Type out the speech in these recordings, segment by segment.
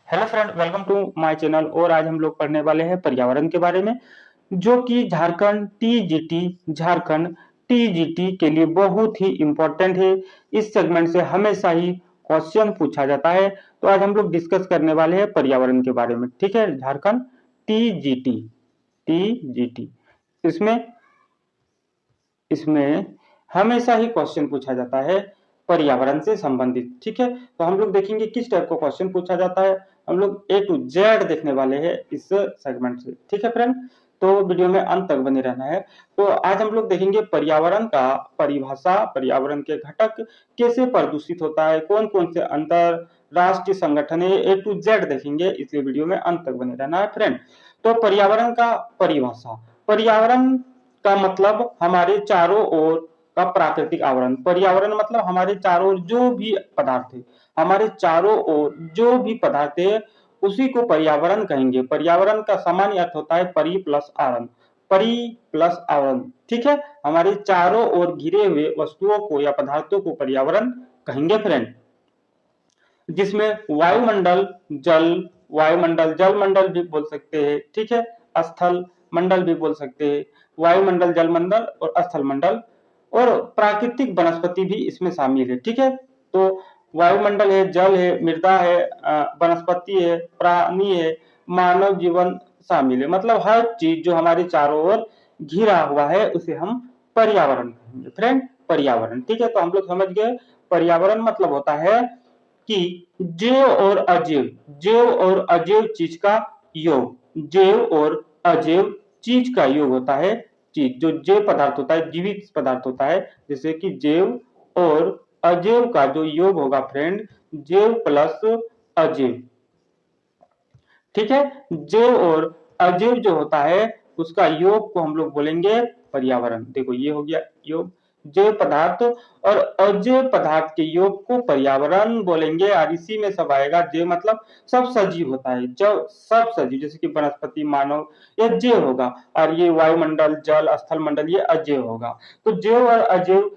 Hello friend, welcome to my channel. और आज हम लोग पढ़ने वाले हैं पर्यावरण के बारे में, जो कि झारखंड टीजीटी के लिए बहुत ही इम्पोर्टेंट है। इस सेगमेंट से हमेशा ही क्वेश्चन पूछा जाता है। तो आज हम लोग डिस्कस करने वाले हैं पर्यावरण के बारे में। ठीक है, झारखंड टीजीटी टीजीटी इसमें इसमें हमेशा ही क्वेश्चन पूछा जाता है पर्यावरण से संबंधित। ठीक है, तो हम लोग देखेंगे किस टाइप का क्वेश्चन पूछा जाता है। हम लोग ए टू जेड देखने वाले हैं इस सेगमेंट से। ठीक है फ्रेंड, तो वीडियो में अंत तक बने रहना है। तो आज हम लोग देखेंगे पर्यावरण का परिभाषा, पर्यावरण के घटक, कैसे प्रदूषित होता है, कौन कौन से अंतरराष्ट्रीय संगठन है, ए टू जेड देखेंगे, इसलिए वीडियो में अंत तक बने रहना है फ्रेंड। तो पर्यावरण का परिभाषा, पर्यावरण का मतलब हमारे चारों ओर का प्राकृतिक आवरण। पर्यावरण मतलब हमारे चारों ओर जो भी पदार्थ है, हमारे चारों ओर जो भी पदार्थ है उसी को पर्यावरण कहेंगे। पर्यावरण का सामान्य अर्थ होता है परि प्लस आवरण, परि प्लस आवरण। ठीक है, हमारे चारों ओर घिरे हुए वस्तुओं को या पदार्थों को पर्यावरण कहेंगे फ्रेंड, जिसमें वायुमंडल, जल, वायुमंडल जलमंडल भी बोल सकते हैं। ठीक है, स्थल मंडल भी बोल सकते हैं, वायुमंडल, जलमंडल और स्थल मंडल, और प्राकृतिक वनस्पति भी इसमें शामिल है। ठीक है, तो वायुमंडल है, जल है, मृदा है, वनस्पति है, प्राणी है, मानव जीवन शामिल है। मतलब हर चीज जो हमारे चारों ओर घिरा हुआ है उसे हम पर्यावरण कहेंगे फ्रेंड, पर्यावरण। ठीक है, तो हम लोग समझ गए पर्यावरण मतलब होता है कि जैव और अजैव, जैव और अजैव चीज का योग, जैव और अजैव चीज का योग होता है। चीज जो जैव पदार्थ होता है, जीवित पदार्थ होता है, जैसे कि जैव और अजैव का जो योग होगा फ्रेंड, जैव प्लस अजैव। ठीक है, जैव और अजैव जो होता है उसका योग को हम लोग बोलेंगे पर्यावरण। देखो ये हो गया योग, जैव पदार्थ और अजैव पदार्थ के योग को पर्यावरण बोलेंगे। और इसी में सब आएगा, जैव मतलब सब सजीव होता है, जब सब सजीव जैसे कि वनस्पति, मानव, यह जैव होगा। और ये वायुमंडल, जल, स्थल मंडल ये अजैव होगा। तो जैव और अजैव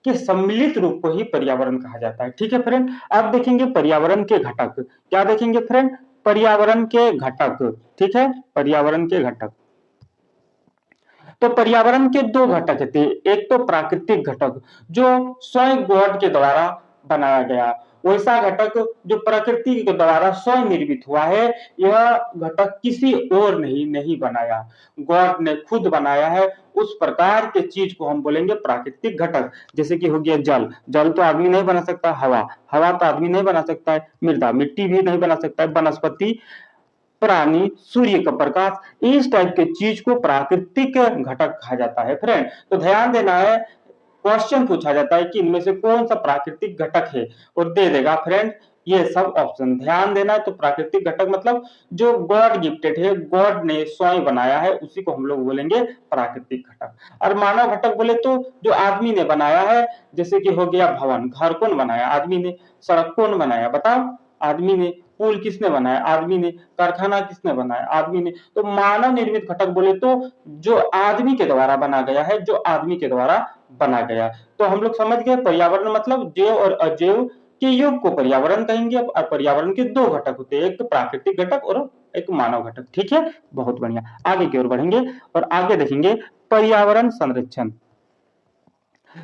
के सम्मिलित रूप को ही पर्यावरण कहा जाता है। ठीक है फ्रेंड, अब देखेंगे पर्यावरण के घटक। क्या देखेंगे फ्रेंड? पर्यावरण के घटक। ठीक है, पर्यावरण के घटक। तो पर्यावरण के दो घटक थे, एक तो प्राकृतिक घटक जो स्वयं गॉड के द्वारा बनाया गया, वैसा घटक जो प्रकृति के द्वारा स्वयं निर्मित हुआ है। यह घटक किसी और नहीं बनाया, गॉड ने खुद बनाया है। उस प्रकार के चीज को हम बोलेंगे प्राकृतिक घटक। जैसे कि हो गया जल, जल तो आदमी नहीं बना सकता, हवा, हवा तो आदमी नहीं बना सकता है, मृदा, मिट्टी भी नहीं बना सकता है, वनस्पति, प्राणी, सूर्य का प्रकाश, इस टाइप के चीज को प्राकृतिक घटक कहा जाता है फ्रेंड। तो ध्यान देना है, क्वेश्चन पूछा जाता है कि इनमें से कौन सा प्राकृतिक घटक है, और दे देगा फ्रेंड ये सब ऑप्शन। ध्यान देना है, तो प्राकृतिक घटक मतलब जो गॉड गिफ्टेड है, गॉड ने स्वयं बनाया है, उसी को हम लोग बोलेंगे प्राकृतिक घटक। और मानव घटक बोले तो जो आदमी ने बनाया है, जैसे कि हो गया भवन, घर कौन बनाया? आदमी ने। सड़क कौन बनाया? बताओ, आदमी ने। पुल किसने बनाया? आदमी ने। कारखाना किसने बनाया? आदमी ने। तो मानव निर्मित घटक बोले तो जो आदमी के द्वारा बना गया है, जो आदमी के द्वारा बना गया। तो हम लोग समझ गए पर्यावरण मतलब जैव और अजैव के योग को पर्यावरण कहेंगे। और पर्यावरण के दो घटक होते हैं, एक तो प्राकृतिक घटक और एक मानव घटक। ठीक है, बहुत बढ़िया। आगे की ओर बढ़ेंगे और आगे देखेंगे पर्यावरण संरक्षण।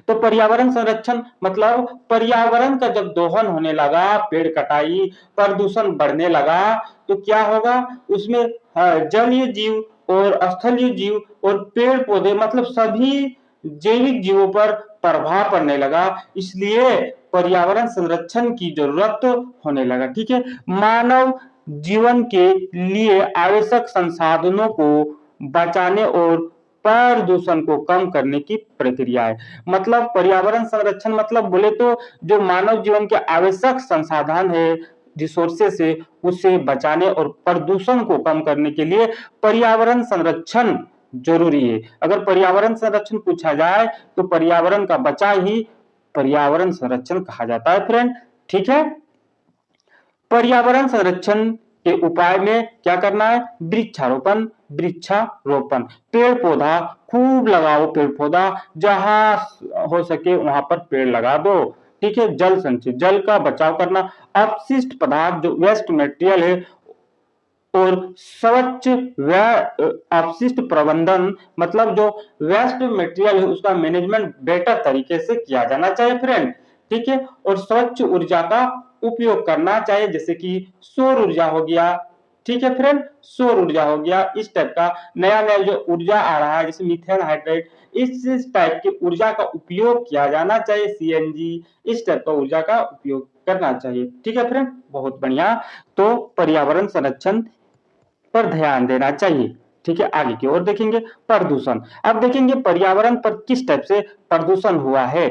तो पर्यावरण संरक्षण मतलब पर्यावरण का जब दोहन होने लगा, पेड़ कटाई, प्रदूषण बढ़ने लगा, तो क्या होगा उसमें? जलीय जीव और स्थलीय जीव और पेड़ पौधे मतलब सभी जैविक जीवों पर प्रभाव पड़ने लगा। इसलिए पर्यावरण संरक्षण की जरूरत होने लगा। ठीक है, मानव जीवन के लिए आवश्यक संसाधनों को बचाने और प्रदूषण को कम करने की प्रक्रिया है। मतलब पर्यावरण संरक्षण मतलब बोले तो जो मानव जीवन के आवश्यक संसाधन है, रिसोर्सेस है, उसे बचाने और प्रदूषण को कम करने के लिए पर्यावरण संरक्षण जरूरी है। अगर पर्यावरण संरक्षण पूछा जाए तो पर्यावरण का बचाव ही पर्यावरण संरक्षण कहा जाता है फ्रेंड। ठीक है, पर्यावरण संरक्षण के उपाय में क्या करना है? वृक्षारोपण, वृक्षारोपण, पेड़ पौधा खूब लगाओ, पेड़ पौधा जहां हो सके वहां पर पेड़ लगा दो। ठीक है, जल संचय, जल का बचाव करना, अपशिष्ट पदार्थ जो वेस्ट मटेरियल है और स्वच्छ अपशिष्ट प्रबंधन, मतलब जो वेस्ट मटेरियल है उसका मैनेजमेंट बेटर तरीके से किया जाना चाहिए फ्रेंड, ठीक है। और स्वच्छ ऊर्जा का उपयोग करना चाहिए, जैसे कि सौर ऊर्जा हो गया, ठीक है फ्रेंड, सौर ऊर्जा हो गया, इस टाइप का नया नया जो ऊर्जा आ रहा है जैसे मीथेन हाइड्रेट, इस टाइप की ऊर्जा का उपयोग किया जाना चाहिए, सीएनजी, इस टाइप का ऊर्जा का उपयोग करना चाहिए, ठीक है फ्रेंड, बहुत बढ़िया। तो पर्यावरण संरक्षण पर ध्यान देना चाहिए, ठीक है। आगे की ओर देखेंगे प्रदूषण। अब देखेंगे पर्यावरण पर किस टाइप से प्रदूषण हुआ है।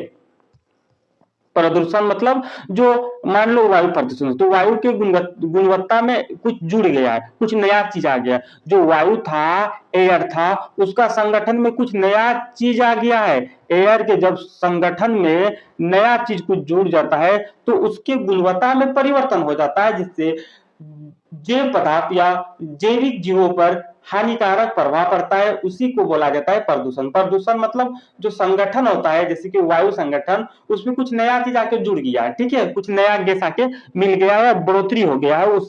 प्रदूषण मतलब जो मान लो वायु प्रदूषण, तो वायु के गुणवत्ता में कुछ जुड़ गया है, कुछ नया चीज आ गया, जो वायु था, एयर था, उसका संगठन में कुछ नया चीज आ गया है। एयर के जब संगठन में नया चीज कुछ जुड़ जाता है तो उसके गुणवत्ता में परिवर्तन हो जाता है, जिससे जैव पदार्थ या जैविक जीवों पर हानिकारक प्रभाव पड़ता है, उसी को बोला जाता है प्रदूषण। प्रदूषण मतलब जो संगठन होता है, जैसे कि वायु संगठन, उसमें कुछ नया चीज आके जुड़ गया है, ठीक है, कुछ नया गैस आके मिल गया है, बढ़ोतरी हो गया है उस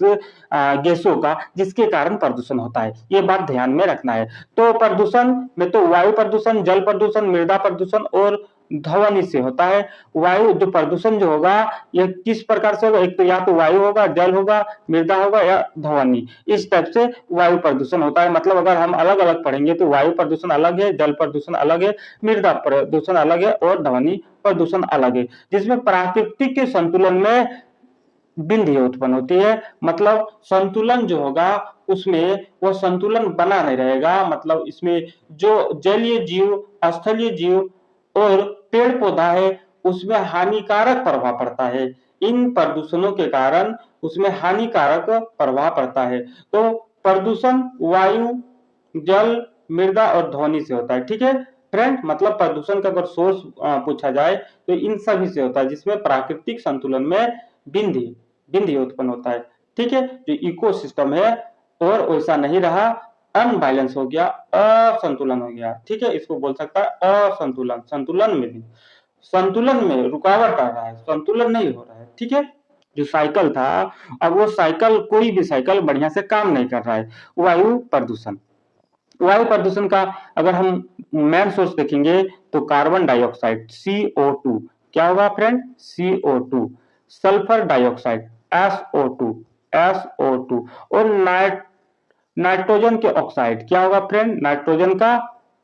गैसों का, जिसके कारण प्रदूषण होता है, ये बात ध्यान में रखना है। तो प्रदूषण में तो वायु प्रदूषण, जल प्रदूषण, मृदा प्रदूषण और ध्वनि से होता है। वायु जो प्रदूषण जो होगा यह किस प्रकार से होगा, एक तो या तो वायु होगा, जल होगा, मृदा होगा या ध्वनि, इस टाइप से वायु प्रदूषण होता है। मतलब अगर हम अलग अलग पढ़ेंगे तो वायु प्रदूषण अलग है, जल प्रदूषण अलग है, मृदा प्रदूषण अलग है और ध्वनि प्रदूषण अलग है, जिसमें प्राकृतिक के संतुलन में बिंदी उत्पन्न होती है। मतलब संतुलन जो होगा उसमें वो संतुलन बना नहीं रहेगा, मतलब इसमें जो जलीय जीव, स्थलीय जीव और पेड़ पौधा है उसमें हानिकारक प्रभाव पड़ता है। इन प्रदूषणों के कारण उसमें हानिकारक प्रभाव पड़ता है। तो प्रदूषण वायु, जल, मृदा और ध्वनि से होता है, ठीक है फ्रेंड। मतलब प्रदूषण का अगर सोर्स पूछा जाए तो इन सभी से होता है, जिसमें प्राकृतिक संतुलन में बिंदी बिंदी उत्पन्न होता है, ठीक है। जो इकोसिस्टम है और वैसा नहीं रहा, अनबैलेंस हो गया, असंतुलन हो गया, ठीक है, इसको बोल सकता है असंतुलन। संतुलन में भी, संतुलन में रुकावट आ रहा है, संतुलन नहीं हो रहा है, ठीक है। जो साइकिल था, अब वो साइकिल, कोई भी साइकिल बढ़िया से काम नहीं कर रहा है। वायु प्रदूषण, वायु प्रदूषण का अगर हम मेन सोर्स देखेंगे तो कार्बन डाइऑक्साइड CO2, क्या होगा friend, CO2, sulphur dioxide SO2, SO2 और नाइट्रोजन के ऑक्साइड, क्या होगा फ्रेंड, नाइट्रोजन का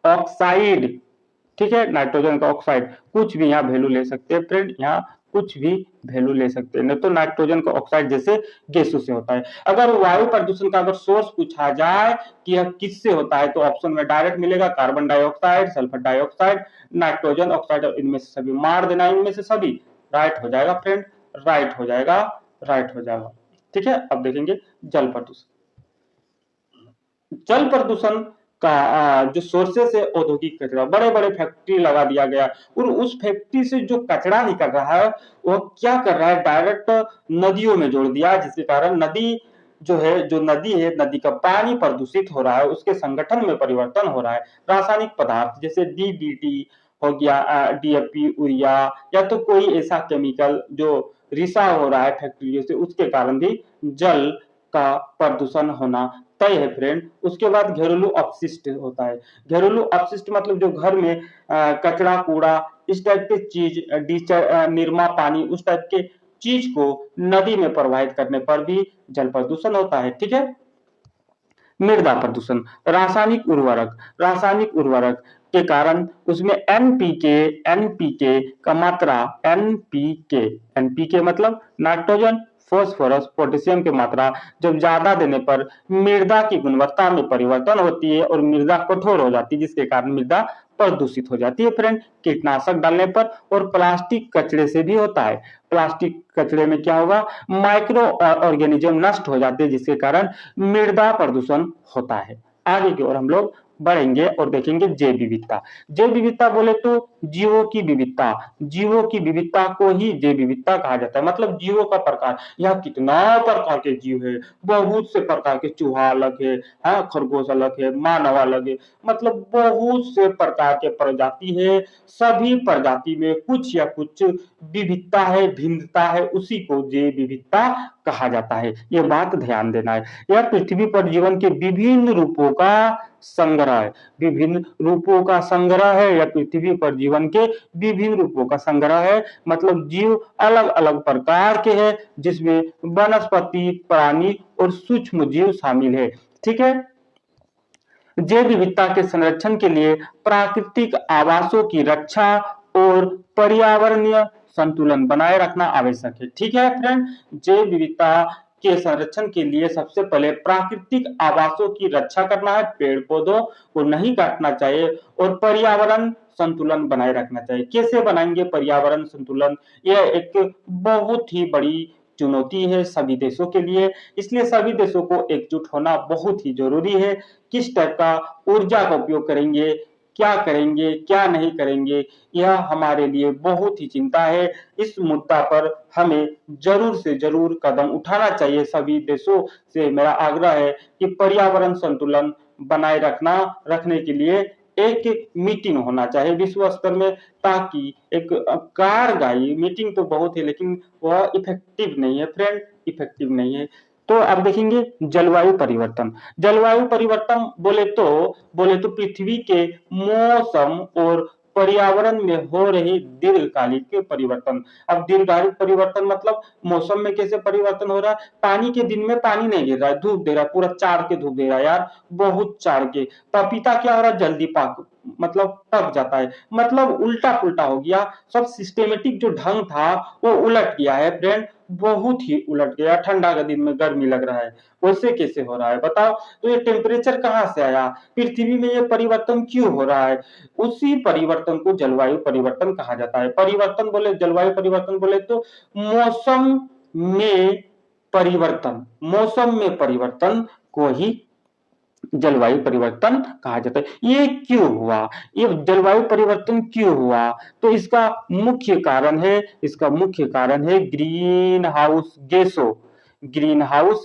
ऑक्साइड, ठीक है, नाइट्रोजन का ऑक्साइड। कुछ भी यहाँ वैल्यू ले सकते हैं फ्रेंड, यहाँ कुछ भी वैल्यू ले सकते हैं, नहीं तो नाइट्रोजन का ऑक्साइड जैसे गैसों से होता है। अगर वायु प्रदूषण का अगर सोर्स पूछा जाए कि यह किससे होता है, तो ऑप्शन में डायरेक्ट मिलेगा carbon dioxide, sulphur dioxide, nitrogen oxide, और इनमें से सभी मार देना, इनमें से सभी राइट हो जाएगा फ्रेंड, राइट हो जाएगा, राइट हो जाएगा, ठीक है। अब देखेंगे जल प्रदूषण। जल प्रदूषण का जो सोर्सेस है औद्योगिक कचरा, बड़े बड़े फैक्ट्री लगा दिया गया और उस फैक्ट्री से जो कचरा निकल रहा है वह क्या कर रहा है, डायरेक्ट नदियों में जोड़ दिया, जिसके कारण नदी जो है, जो नदी है, नदी का पानी प्रदूषित हो रहा है, उसके संगठन में परिवर्तन हो रहा है। रासायनिक पदार्थ जैसे DDT हो गया, DAP, यूरिया, या तो कोई ऐसा केमिकल जो रिसाव हो रहा है फैक्ट्रियों से, उसके कारण भी जल का प्रदूषण होना तय है फ्रेंड। उसके बाद घरेलू अपशिष्ट होता है। घरेलू अपशिष्ट मतलब जो घर में कचरा कूड़ा इस टाइप के चीज, निरमा पानी, उस टाइप के चीज को नदी में प्रवाहित करने पर भी जल प्रदूषण होता है, ठीक है। मृदा प्रदूषण, रासायनिक उर्वरक के कारण उसमें एनपीके का मात्रा, एनपीके मतलब नाइट्रोजन, फास्फोरस, पोटेशियम की मात्रा जब ज्यादा देने पर मृदा की गुणवत्ता में परिवर्तन होती है और मृदा कठोर हो जाती है, जिसके कारण मृदा प्रदूषित हो जाती है फ्रेंड, कीटनाशक डालने पर। और प्लास्टिक कचरे से भी होता है। प्लास्टिक कचरे में क्या होगा, माइक्रो ऑर्गेनिज्म नष्ट हो जाते हैं, जिसके कारण मृदा प्रदूषण होता है। आगे की ओर हम लोग बढ़ेंगे और देखेंगे जैव विविधता। जैव विविधता बोले तो जीवों की विविधता, जीवों की विविधता को ही जैव विविधता कहा जाता है। मतलब जीवों का प्रकार, यह कितना प्रकार के जीव है, बहुत से प्रकार के, चूहा अलग है, हाँ, खरगोश अलग है, मानव अलग है, मतलब बहुत से प्रकार के प्रजाति है। सभी प्रजाति में कुछ या कुछ विविधता है, भिन्नता है, उसी को जैव विविधता कहा जाता है। ये बात ध्यान देना है। यह पृथ्वी पर जीवन के विभिन्न रूपों का संग्रह है, विभिन्न रूपों का संग्रह है। या पृथ्वी पर जीवन के विभिन्न रूपों का संग्रह है, मतलब जीव अलग अलग प्रकार के हैं, जिसमें वनस्पति, प्राणी और सूक्ष्म जीव शामिल है। ठीक है। जैव विविधता के संरक्षण के लिए प्राकृतिक आवासों की रक्षा और पर्यावरणीय संतुलन बनाए रखना आवश्यक है। ठीक है फ्रेंड, जैव विविधता के संरक्षण के लिए सबसे पहले प्राकृतिक आवासों की रक्षा करना है, पेड़ पौधों को नहीं काटना चाहिए और पर्यावरण संतुलन बनाए रखना चाहिए। कैसे बनाएंगे पर्यावरण संतुलन? यह एक बहुत ही बड़ी चुनौती है सभी देशों के लिए, इसलिए सभी देशों को एकजुट होना बहुत ही जरूरी है। किस टाइप का ऊर्जा का उपयोग करेंगे, क्या करेंगे, क्या नहीं करेंगे, यह हमारे लिए बहुत ही चिंता है। इस मुद्दा पर हमें जरूर से जरूर कदम उठाना चाहिए। सभी देशों से मेरा आग्रह है कि पर्यावरण संतुलन बनाए रखने के लिए एक मीटिंग होना चाहिए विश्व स्तर में, ताकि एक कारगर मीटिंग तो बहुत है लेकिन वह इफेक्टिव नहीं है फ्रेंड, इफेक्टिव नहीं है। तो अब देखेंगे जलवायु परिवर्तन। जलवायु परिवर्तन बोले तो पृथ्वी के मौसम और पर्यावरण में हो रही दीर्घकालिक परिवर्तन। अब दीर्घकालिक परिवर्तन मतलब मौसम में कैसे परिवर्तन हो रहा है? पानी के दिन में पानी नहीं गिर रहा है, धूप दे रहा है, पूरा चाड़ के धूप दे रहा है यार, बहुत चाड़ के। पपीता क्या हो रहा है? जल्दी पक जाता है, मतलब उल्टा पुल्टा हो गया। सब सिस्टेमेटिक जो ढंग था वो उलट गया है फ्रेंड, बहुत ही उलट गया। ठंडा के दिन में गर्मी लग रहा है, वैसे कैसे हो रहा है बताओ? तो ये टेम्परेचर कहाँ से आया? पृथ्वी में ये परिवर्तन क्यों हो रहा है? उसी परिवर्तन को जलवायु परिवर्तन कहा जाता है। जलवायु परिवर्तन बोले तो मौसम में मौसम में परिवर्तन को ही जलवायु परिवर्तन कहा जाता है। ये क्यों हुआ? ये जलवायु परिवर्तन क्यों हुआ? तो इसका मुख्य कारण है ग्रीन हाउस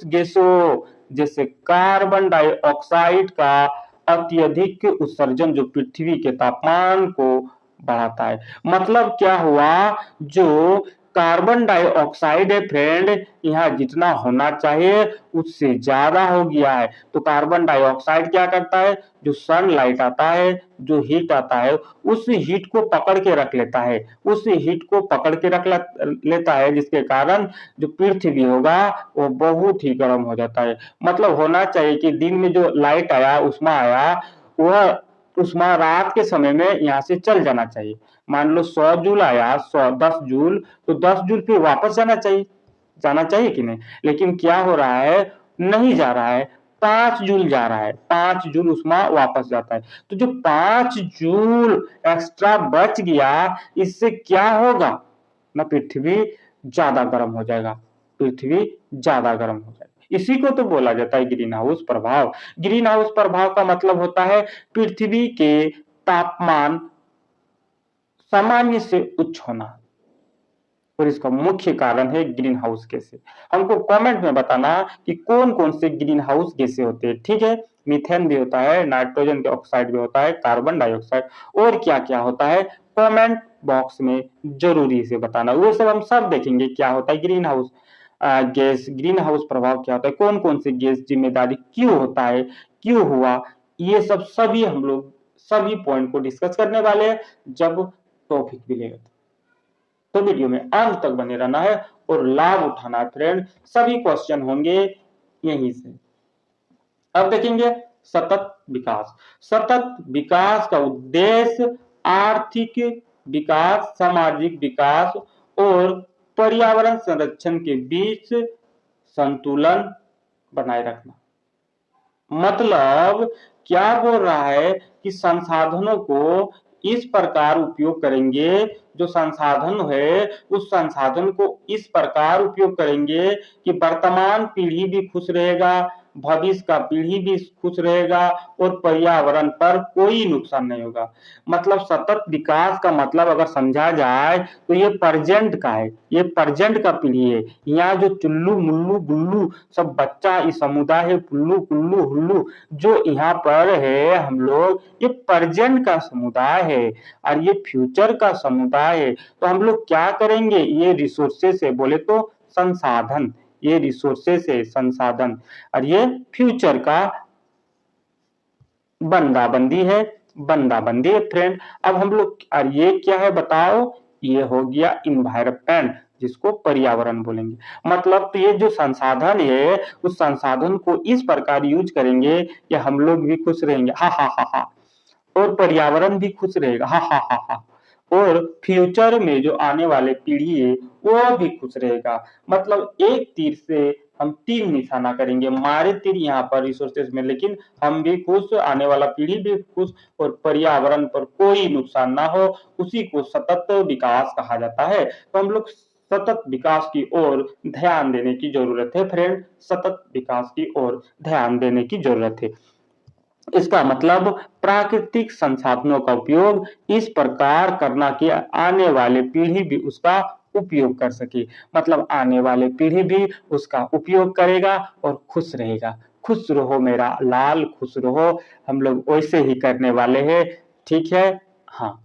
गैसों जैसे कार्बन डाइऑक्साइड का अत्यधिक उत्सर्जन, जो पृथ्वी के तापमान को बढ़ाता है। मतलब क्या हुआ? जो कार्बन डाइऑक्साइड है फ्रेंड, यहाँ जितना होना चाहिए उससे ज्यादा हो गया है। तो कार्बन डाइऑक्साइड क्या करता है? जो सनलाइट आता है, जो हीट आता है, उस हीट को पकड़ के रख लेता है, जिसके कारण जो पृथ्वी होगा वो बहुत ही गर्म हो जाता है। मतलब होना चाहिए कि दिन में जो लाइट आया, उष्मा आया, वह उष्मा रात के समय में यहाँ से चल जाना चाहिए। मान लो 100 जूल आया, 10 जूल, तो 10 जूल फिर वापस जाना चाहिए कि नहीं? लेकिन क्या हो रहा है? नहीं जा रहा है, 5 जूल जा रहा है, 5 जूल उष्मा वापस जाता है। तो जो 5 जूल एक्स्ट्रा बच गया, इससे क्या होगा ना? पृथ्वी ज्यादा गर्म हो जाएगा, इसी को तो बोला जाता है ग्रीन हाउस प्रभाव। ग्रीन हाउस प्रभाव का मतलब होता है पृथ्वी के तापमान सामान्य से उच्च होना, और इसका मुख्य कारण है ग्रीन हाउस गैसें। हमको कमेंट में बताना कि कौन कौन से ग्रीन हाउस गैसें होते हैं। ठीक है, मीथेन भी होता है, नाइट्रोजन ऑक्साइड भी होता है, कार्बन डाइऑक्साइड, और क्या क्या होता है कमेंट बॉक्स में जरूरी से बताना। वो सब हम सब देखेंगे क्या होता है green house gas, green house प्रभाव क्या होता है, कौन कौन से गैस जिम्मेदारी क्यों होता है, क्यों हुआ, ये सब सभी हम लोग सभी पॉइंट को डिस्कस करने वाले हैं जब टॉपिक मिलेगा। तो वीडियो में अंत तक बने रहना है और लाभ उठाना है फ्रेंड, सभी क्वेश्चन होंगे यहीं से। अब देखेंगे सतत विकास का उद्देश्य आर्थिक विकास, सामाजिक विकास और पर्यावरण संरक्षण के बीच संतुलन बनाए रखना। मतलब क्या बोल रहा है कि संसाधनों को इस प्रकार उपयोग करेंगे जो संसाधन है उस संसाधन को इस प्रकार उपयोग करेंगे कि वर्तमान पीढ़ी भी खुश रहेगा, भविष्य का पीढ़ी भी खुश रहेगा और पर्यावरण पर कोई नुकसान नहीं होगा। मतलब सतत विकास का मतलब अगर समझा जाए तो ये प्रेजेंट का है, ये प्रेजेंट का पीढ़ी है। यहाँ जो चुल्लू मुल्लू गुल्लू सब बच्चा इस समुदाय है, पुल्लू कुल्लू हुल्लू जो यहाँ पर है हम लोग, ये प्रेजेंट का समुदाय है और ये फ्यूचर का समुदाय है। तो हम लोग क्या करेंगे, ये रिसोर्सेस है, बोले तो संसाधन, ये रिसोर्सेस है संसाधन, और ये फ्यूचर का बंदाबंदी है, बंदाबंदी है फ्रेंड। अब हम लोग, और ये क्या है बताओ, ये हो गया इन्वायरमेंट, जिसको पर्यावरण बोलेंगे। मतलब तो ये जो संसाधन है उस संसाधन को इस प्रकार यूज करेंगे कि हम लोग भी खुश रहेंगे, हा हा हा हा, और पर्यावरण भी खुश रहेगा, हा हा हा हा, और फ्यूचर में जो आने वाले पीढ़ी है वो भी खुश रहेगा। मतलब एक तीर से हम तीन निशाना करेंगे, मारे तीर यहाँ पर रिसोर्सेज में, लेकिन हम भी खुश, आने वाला पीढ़ी भी खुश, और पर्यावरण पर कोई नुकसान ना हो, उसी को सतत विकास कहा जाता है। तो हम लोग सतत विकास की ओर ध्यान देने की जरूरत है फ्रेंड, सतत विकास की ओर ध्यान देने की जरूरत है। इसका मतलब प्राकृतिक संसाधनों का उपयोग इस प्रकार करना कि आने वाले पीढ़ी भी उसका उपयोग कर सके। मतलब आने वाले पीढ़ी भी उसका उपयोग करेगा और खुश रहेगा। खुश रहो मेरा लाल, खुश रहो, हम लोग वैसे ही करने वाले हैं। ठीक है, हाँ,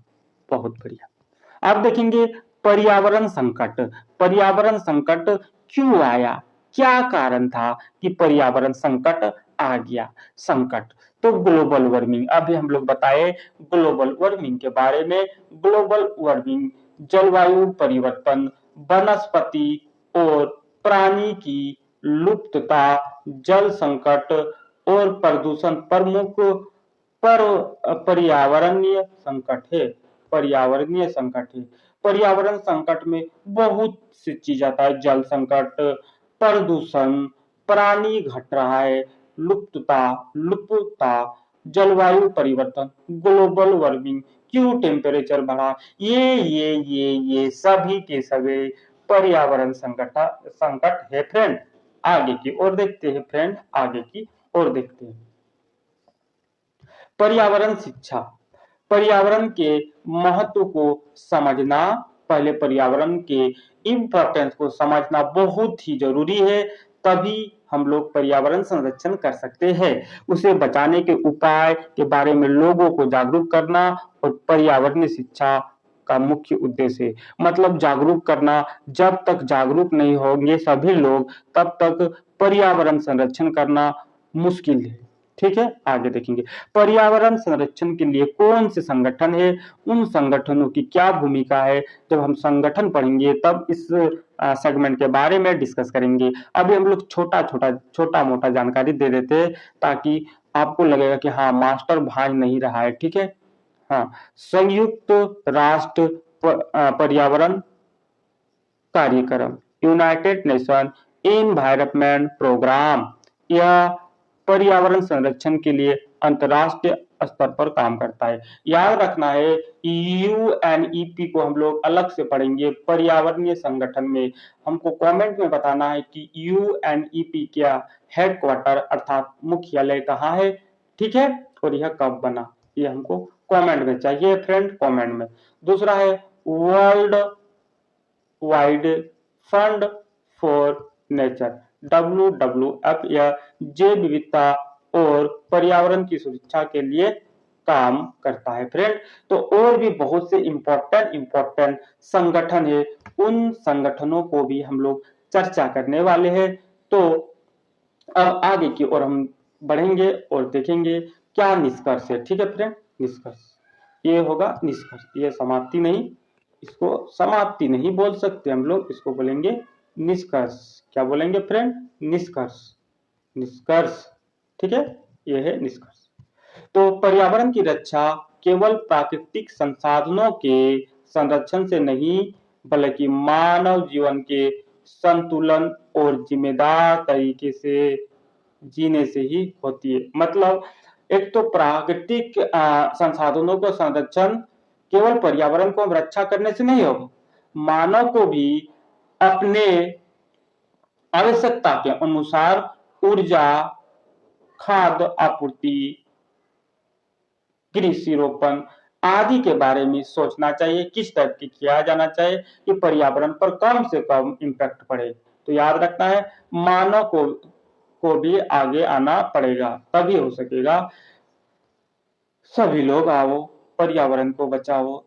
बहुत बढ़िया। अब देखेंगे पर्यावरण संकट। पर्यावरण संकट क्यों आया, क्या कारण था कि पर्यावरण संकट आ गया। संकट तो ग्लोबल वार्मिंग, अभी हम लोग बताए ग्लोबल वार्मिंग के बारे में। ग्लोबल वार्मिंग जलवायु परिवर्तन, वनस्पति और प्राणी की लुप्तता, जल संकट और प्रदूषण प्रमुख पर पर्यावरणीय संकट है। पर्यावरणीय संकट है। पर्यावरण संकट में बहुत सी चीज आता है, जल संकट, प्रदूषण, प्राणी घट रहा है, लुप्तता, जलवायु परिवर्तन, ग्लोबल वार्मिंग, क्यों टेम्परेचर बढ़ा, ये सभी के सभी पर्यावरण संकट है फ्रेंड। आगे की ओर देखते हैं फ्रेंड, आगे की ओर देखते हैं। पर्यावरण शिक्षा, पर्यावरण के महत्व को समझना, पहले पर्यावरण के इम्पोर्टेंस को समझना बहुत ही जरूरी है, तभी हम लोग पर्यावरण संरक्षण कर सकते हैं। उसे बचाने के उपाय के बारे में लोगों को जागरूक करना और पर्यावरणीय शिक्षा का मुख्य उद्देश्य है। मतलब जागरूक करना, जब तक जागरूक नहीं होंगे सभी लोग तब तक पर्यावरण संरक्षण करना मुश्किल है। ठीक है, आगे देखेंगे पर्यावरण संरक्षण के लिए कौन से संगठन है, उन संगठनों की क्या भूमिका है। जब हम संगठन पढ़ेंगे तब इस सेगमेंट के बारे में डिस्कस करेंगे। अभी हम लोग छोटा मोटा जानकारी दे देते हैं ताकि आपको लगेगा कि हाँ मास्टर भाई नहीं रहा है। ठीक है, हाँ, संयुक्त राष्ट्र पर्यावरण कार्यक्रम, यूनाइटेड नेशन एनवायरनमेंट प्रोग्राम, यह पर्यावरण संरक्षण के लिए अंतरराष्ट्रीय स्तर पर काम करता है। याद रखना है, यूएनईपी को हम लोग अलग से पढ़ेंगे पर्यावरणीय संगठन में। हमको कमेंट में बताना है कि यूएनईपी क्या हेडक्वार्टर अर्थात मुख्यालय कहाँ है। ठीक है, और यह कब बना, ये हमको कमेंट में चाहिए फ्रेंड, कमेंट में। दूसरा है world wide fund for nature, WWF, यह जैव विविधता और पर्यावरण की सुरक्षा के लिए काम करता है फ्रेंड। तो और भी बहुत से इम्पोर्टेंट संगठन है, उन संगठनों को भी हम लोग चर्चा करने वाले हैं। तो अब आगे की ओर हम बढ़ेंगे और देखेंगे क्या निष्कर्ष है। ठीक है फ्रेंड, निष्कर्ष ये होगा, निष्कर्ष, ये समाप्ति नहीं, इसको समाप्ति नहीं बोल सकते हम लोग, इसको बोलेंगे निष्कर्ष। क्या बोलेंगे फ्रेंड, निष्कर्ष, निष्कर्ष। ठीक है, ये है निष्कर्ष। तो पर्यावरण की रक्षा केवल प्राकृतिक संसाधनों के संरक्षण से नहीं बल्कि मानव जीवन के संतुलन और जिम्मेदार तरीके से जीने से ही होती है। मतलब एक तो प्राकृतिक संसाधनों का संरक्षण केवल पर्यावरण को हम रक्षा करने से नहीं होगा, मानव को भी अपने आवश्यकता के अनुसार ऊर्जा, खाद्य आपूर्ति, कृषि रोपण आदि के बारे में सोचना चाहिए, किस टाइप की किया जाना चाहिए कि पर्यावरण पर कम से कम इम्पैक्ट पड़े। तो याद रखना है, मानव को भी आगे आना पड़ेगा, तभी हो सकेगा। सभी लोग आओ, पर्यावरण को बचाओ।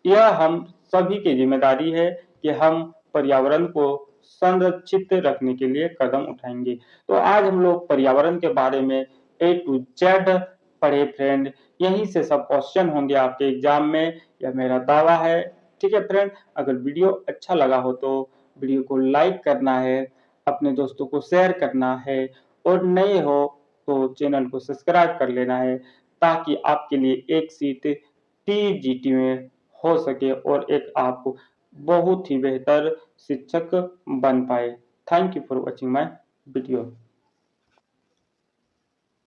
यह हम सभी की जिम्मेदारी है कि हम पर्यावरण को संरक्षित रखने के लिए कदम उठाएंगे। तो आज हम लोग पर्यावरण के बारे में A to Z पढ़े फ्रेंड। यहीं से सब क्वेश्चन होंगे आपके एग्जाम में, यह मेरा दावा है। ठीक है फ्रेंड, अगर वीडियो अच्छा लगा हो तो वीडियो को लाइक करना है, अपने दोस्तों को शेयर करना है, और नए हो तो चैनल को सब्सक्राइब कर लेना है, ताकि आपके लिए एक सीट TGT में हो सके और एक आप बहुत ही बेहतर शिक्षक बन पाए। Thank you for watching my video.